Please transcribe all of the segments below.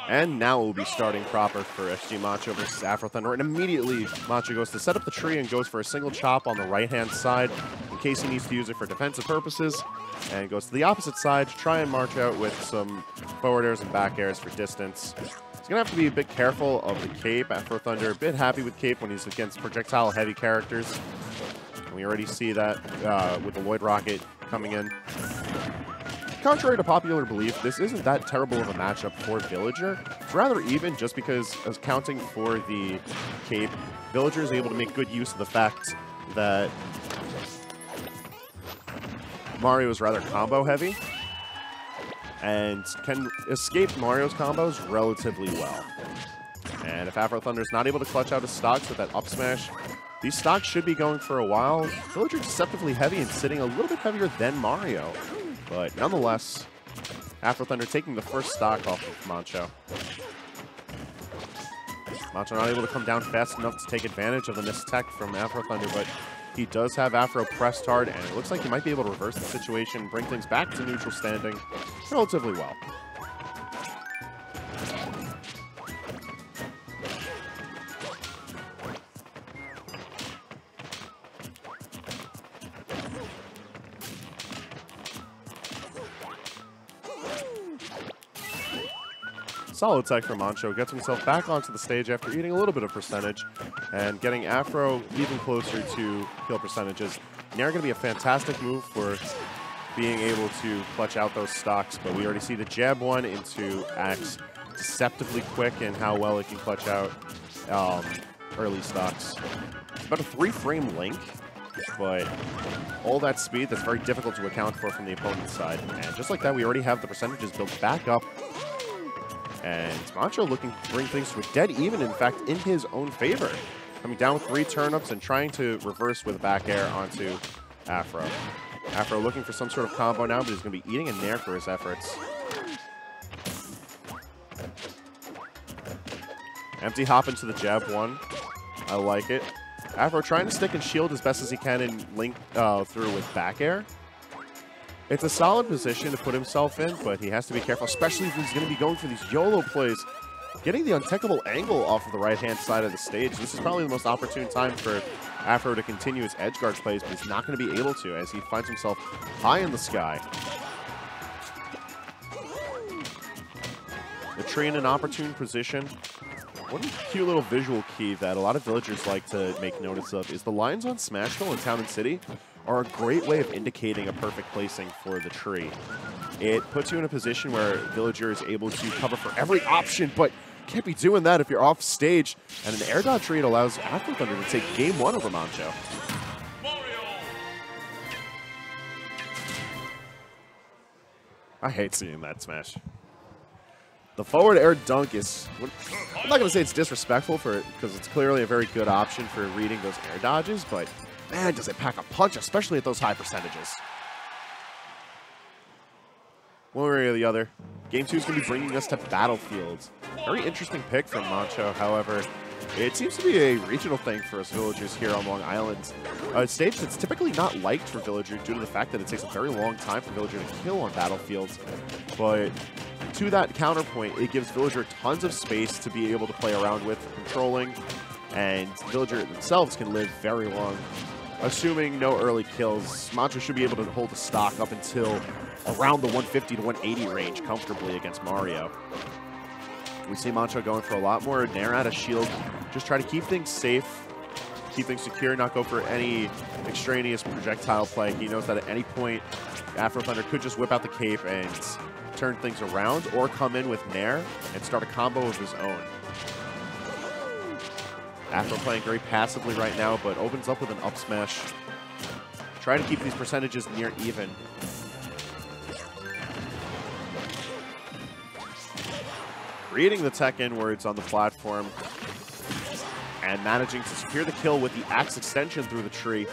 And now we'll be starting proper for SG Moncho versus Afro Thunder. And immediately, Moncho goes to set up the tree and goes for a single chop on the right-hand side in case he needs to use it for defensive purposes. And goes to the opposite side to try and march out with some forward airs and back airs for distance. He's going to have to be a bit careful of the cape. Afro Thunder a bit happy with cape when he's against projectile-heavy characters. And we already see that with the Lloyd Rocket coming in. Contrary to popular belief, this isn't that terrible of a matchup for Villager. It's rather even just because, as counting for the cape, Villager is able to make good use of the fact that Mario is rather combo heavy and can escape Mario's combos relatively well. And if Afro Thunder is not able to clutch out his stocks with that up smash, these stocks should be going for a while. Villager deceptively heavy and sitting a little bit heavier than Mario. But nonetheless, Afro Thunder taking the first stock off of Moncho. Moncho not able to come down fast enough to take advantage of the missed tech from Afro Thunder, but he does have Afro pressed hard, and it looks like he might be able to reverse the situation and bring things back to neutral standing relatively well. Solid tech from Moncho, gets himself back onto the stage after eating a little bit of percentage and getting Afro even closer to kill percentages. Nair going to be a fantastic move for being able to clutch out those stocks, but we already see the jab one into Axe deceptively quick and how well it can clutch out early stocks. It's about a 3-frame link, but all that speed that's very difficult to account for from the opponent's side. And just like that, we already have the percentages built back up. And Moncho looking to bring things to a dead even, in fact, in his own favor. Coming down with 3 turnips and trying to reverse with a back air onto Afro. Afro looking for some sort of combo now, but he's going to be eating a nair for his efforts. Empty hop into the jab one. I like it. Afro trying to stick and shield as best as he can and link through with back air. It's a solid position to put himself in, but he has to be careful, especially if he's going to be going for these YOLO plays. Getting the untechable angle off of the right-hand side of the stage, this is probably the most opportune time for Afro to continue his edge guard plays, but he's not going to be able to as he finds himself high in the sky. The tree in an opportune position. One cute little visual key that a lot of villagers like to make notice of is the lines on Smashville and Town and City are a great way of indicating a perfect placing for the tree. It puts you in a position where Villager is able to cover for every option, but can't be doing that if you're off stage. And an air dodge tree allows Afro Thunder to take game 1 over Moncho. I hate seeing that smash. The forward air dunk is, I'm not going to say it's disrespectful for it, because it's clearly a very good option for reading those air dodges, but man, does it pack a punch, especially at those high percentages. One way or the other, Game 2 is going to be bringing us to Battlefields. Very interesting pick from Moncho, however. It seems to be a regional thing for us villagers here on Long Island. A stage that's typically not liked for Villager due to the fact that it takes a very long time for Villager to kill on Battlefields. But to that counterpoint, it gives Villager tons of space to be able to play around with controlling, and Villager themselves can live very long. Assuming no early kills, Moncho should be able to hold the stock up until around the 150 to 180 range comfortably against Mario. We see Moncho going for a lot more nair out of shield. Just try to keep things safe, keep things secure, not go for any extraneous projectile play. He knows that at any point, Afro Thunder could just whip out the cape and turn things around, or come in with nair and start a combo of his own. Afro playing very passively right now, but opens up with an up smash. Trying to keep these percentages near even. Reading the tech inwards on the platform and managing to secure the kill with the axe extension through the tree.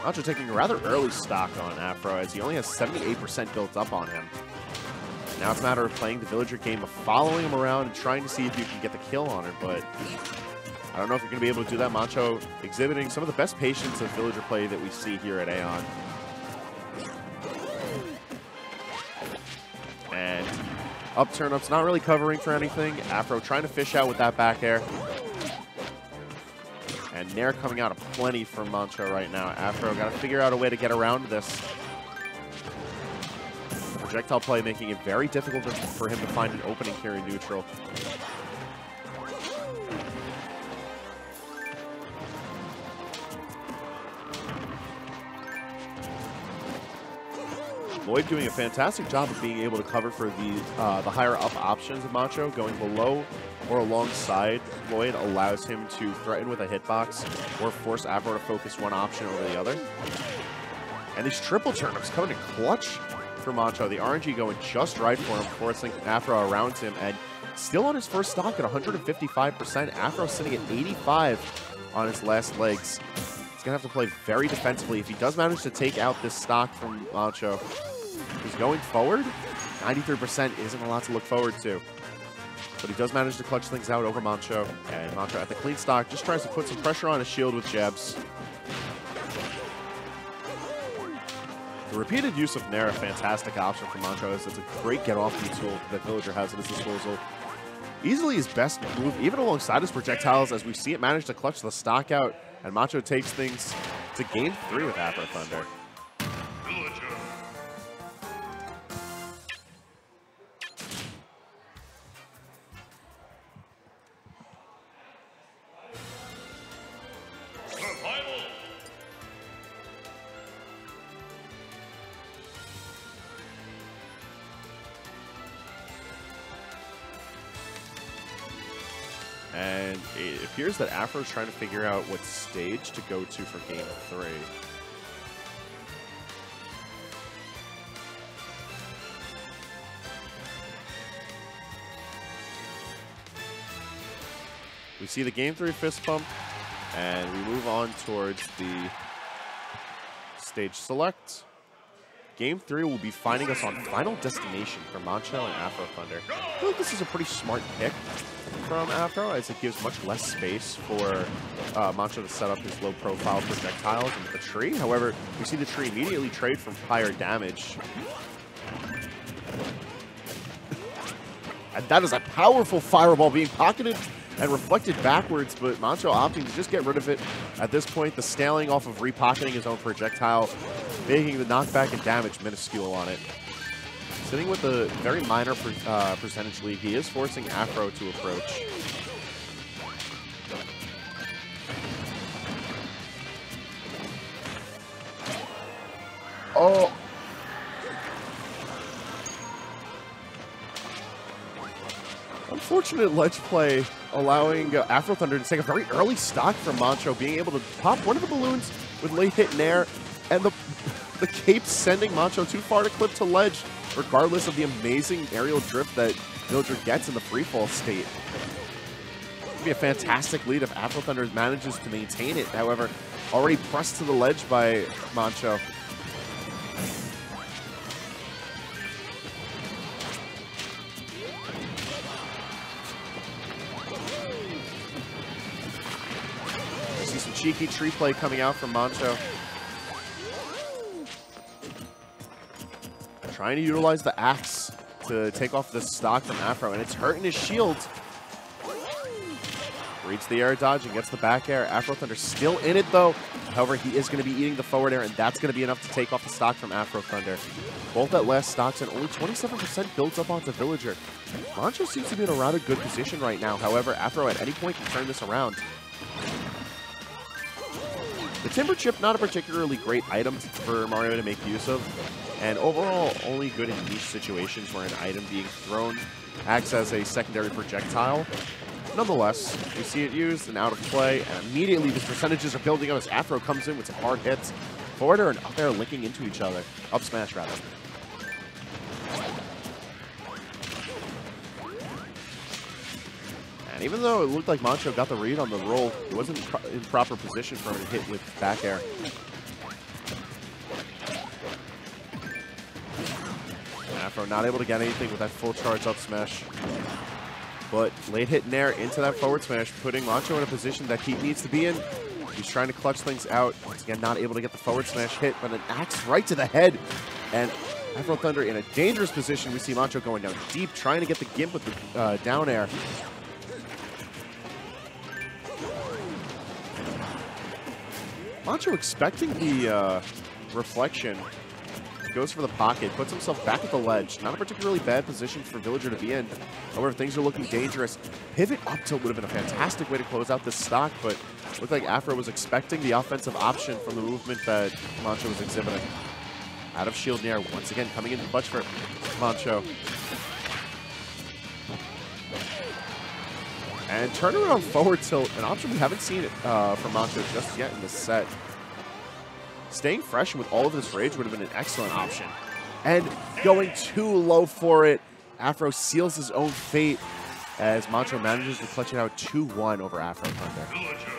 Moncho taking a rather early stock on Afro as he only has 78% built up on him. Now it's a matter of playing the Villager game of following him around and trying to see if you can get the kill on her, but I don't know if you're going to be able to do that. Moncho exhibiting some of the best patience of Villager play that we see here at AON. And Up turn-ups, not really covering for anything. Afro trying to fish out with that back air. And Nair coming out of plenty from Moncho right now. Afro got to figure out a way to get around this. Projectile play making it very difficult for him to find an opening here in neutral. Lloyd doing a fantastic job of being able to cover for the higher up options of Moncho. Going below or alongside Lloyd allows him to threaten with a hitbox or force Afro to focus one option over the other. And these triple turnips coming in clutch for Moncho. The RNG going just right for him, forcing Afro around him. And still on his first stock at 155%. Afro sitting at 85 on his last legs. He's going to have to play very defensively. If he does manage to take out this stock from Moncho, he's going forward. 93% isn't a lot to look forward to. But he does manage to clutch things out over Moncho. And Moncho at the clean stock just tries to put some pressure on his shield with jabs. The repeated use of Nair, a fantastic option for Moncho, as it's a great get-off tool that Villager has at his disposal. Easily his best move, even alongside his projectiles, as we see it manage to clutch the stock out. And Moncho takes things to game 3 with Afro Thunder. And it appears that Afro's trying to figure out what stage to go to for game 3. We see the game 3 fist pump, and we move on towards the stage select. Game 3 will be finding us on Final Destination for Moncho and Afro Thunder. I feel like this is a pretty smart pick from Afro, as it gives much less space for Moncho to set up his low-profile projectiles into the tree. However, we see the tree immediately trade from higher damage. And that is a powerful fireball being pocketed and reflected backwards, but Moncho opting to just get rid of it. At this point, the scaling off of repocketing his own projectile, making the knockback and damage minuscule on it. Sitting with a very minor percentage lead, he is forcing Afro to approach. Oh! Unfortunate ledge play, allowing Afro Thunder to take a very early stock from Moncho, being able to pop one of the balloons with late hit Nair, and the cape sending Moncho too far to clip to ledge, regardless of the amazing aerial drift that Villager gets in the freefall state. It would be a fantastic lead if Afro Thunder manages to maintain it. However, already pressed to the ledge by Moncho. I see some cheeky tree play coming out from Moncho. Trying to utilize the axe to take off this stock from Afro, and it's hurting his shield. Reads the air dodge and gets the back air. Afro Thunder still in it, though. However, he is going to be eating the forward air, and that's going to be enough to take off the stock from Afro Thunder. Both at last stocks, and only 27% builds up onto Villager. Moncho seems to be in a rather good position right now. However, Afro at any point can turn this around. The Timber Chip, not a particularly great item for Mario to make use of, and overall only good in niche situations where an item being thrown acts as a secondary projectile. Nonetheless, we see it used and out of play, and immediately these percentages are building up as Afro comes in with some hard hits. Forward air and up air linking into each other. Up smash, rather. And even though it looked like Moncho got the read on the roll, he wasn't in proper position for him to hit with back air. Afro not able to get anything with that full charge up smash. But late hit Nair into that forward smash, putting Moncho in a position that he needs to be in. He's trying to clutch things out. Once again, not able to get the forward smash hit, but an axe right to the head. And Afro Thunder in a dangerous position. We see Moncho going down deep, trying to get the Gimp with the down air. Moncho expecting the reflection. Goes for the pocket, puts himself back at the ledge. Not a particularly bad position for Villager to be in. However, things are looking dangerous. Pivot up tilt would have been a fantastic way to close out this stock, but looked like Afro was expecting the offensive option from the movement that Moncho was exhibiting. Out of shield nair, once again coming in clutch for Moncho. And turnaround forward tilt, an option we haven't seen from Moncho just yet in this set. Staying fresh with all of this rage would have been an excellent option. And going too low for it, Afro seals his own fate as Moncho manages to clutch it out 2-1 over Afro Thunder.